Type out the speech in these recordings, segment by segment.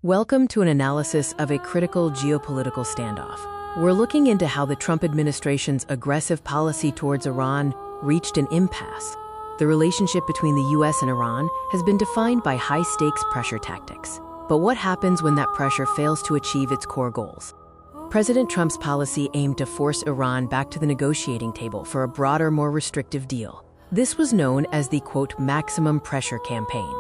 Welcome to an analysis of a critical geopolitical standoff. We're looking into how the Trump administration's aggressive policy towards Iran reached an impasse. The relationship between the US and Iran has been defined by high-stakes pressure tactics. But what happens when that pressure fails to achieve its core goals? President Trump's policy aimed to force Iran back to the negotiating table for a broader, more restrictive deal. This was known as the, quote, maximum pressure campaign.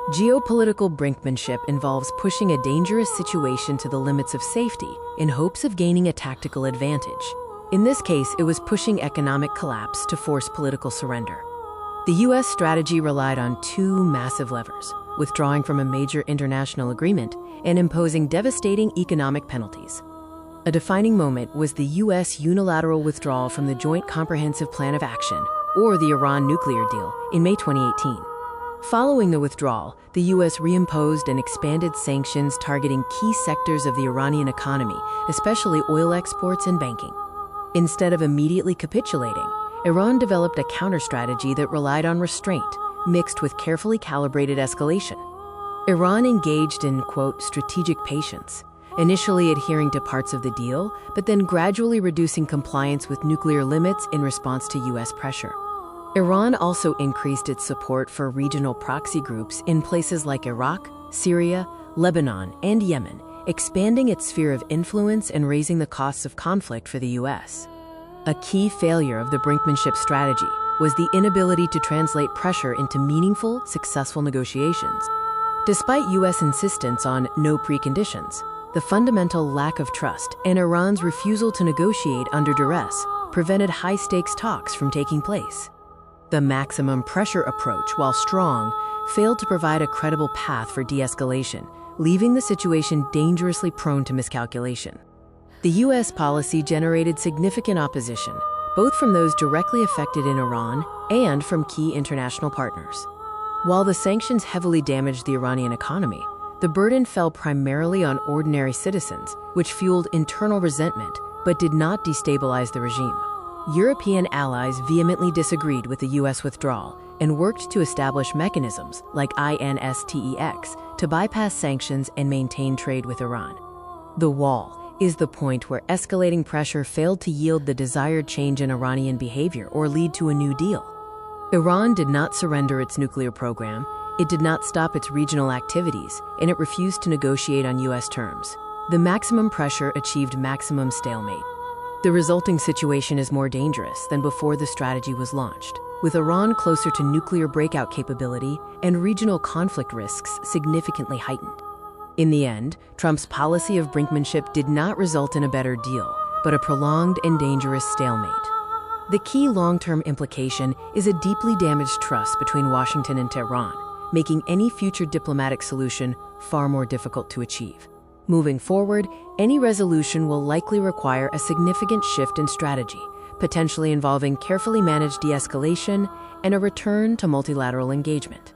Geopolitical brinkmanship involves pushing a dangerous situation to the limits of safety in hopes of gaining a tactical advantage. In this case, it was pushing economic collapse to force political surrender. The U.S. strategy relied on two massive levers: withdrawing from a major international agreement and imposing devastating economic penalties. A defining moment was the U.S. unilateral withdrawal from the Joint Comprehensive Plan of Action, or the Iran nuclear deal, in May 2018. Following the withdrawal, the U.S. reimposed and expanded sanctions targeting key sectors of the Iranian economy, especially oil exports and banking. Instead of immediately capitulating, Iran developed a counter-strategy that relied on restraint, mixed with carefully calibrated escalation. Iran engaged in, quote, strategic patience, initially adhering to parts of the deal, but then gradually reducing compliance with nuclear limits in response to U.S. pressure. Iran also increased its support for regional proxy groups in places like Iraq, Syria, Lebanon, and Yemen, expanding its sphere of influence and raising the costs of conflict for the U.S. A key failure of the brinkmanship strategy was the inability to translate pressure into meaningful, successful negotiations. Despite U.S. insistence on no preconditions, the fundamental lack of trust and Iran's refusal to negotiate under duress prevented high-stakes talks from taking place. The maximum pressure approach, while strong, failed to provide a credible path for de-escalation, leaving the situation dangerously prone to miscalculation. The U.S. policy generated significant opposition, both from those directly affected in Iran and from key international partners. While the sanctions heavily damaged the Iranian economy, the burden fell primarily on ordinary citizens, which fueled internal resentment but did not destabilize the regime. European allies vehemently disagreed with the U.S. withdrawal and worked to establish mechanisms like INSTEX to bypass sanctions and maintain trade with Iran. The wall is the point where escalating pressure failed to yield the desired change in Iranian behavior or lead to a new deal. Iran did not surrender its nuclear program, it did not stop its regional activities, and it refused to negotiate on U.S. terms. The maximum pressure achieved maximum stalemate. The resulting situation is more dangerous than before the strategy was launched, with Iran closer to nuclear breakout capability and regional conflict risks significantly heightened. In the end, Trump's policy of brinkmanship did not result in a better deal, but a prolonged and dangerous stalemate. The key long-term implication is a deeply damaged trust between Washington and Tehran, making any future diplomatic solution far more difficult to achieve. Moving forward, any resolution will likely require a significant shift in strategy, potentially involving carefully managed de-escalation and a return to multilateral engagement.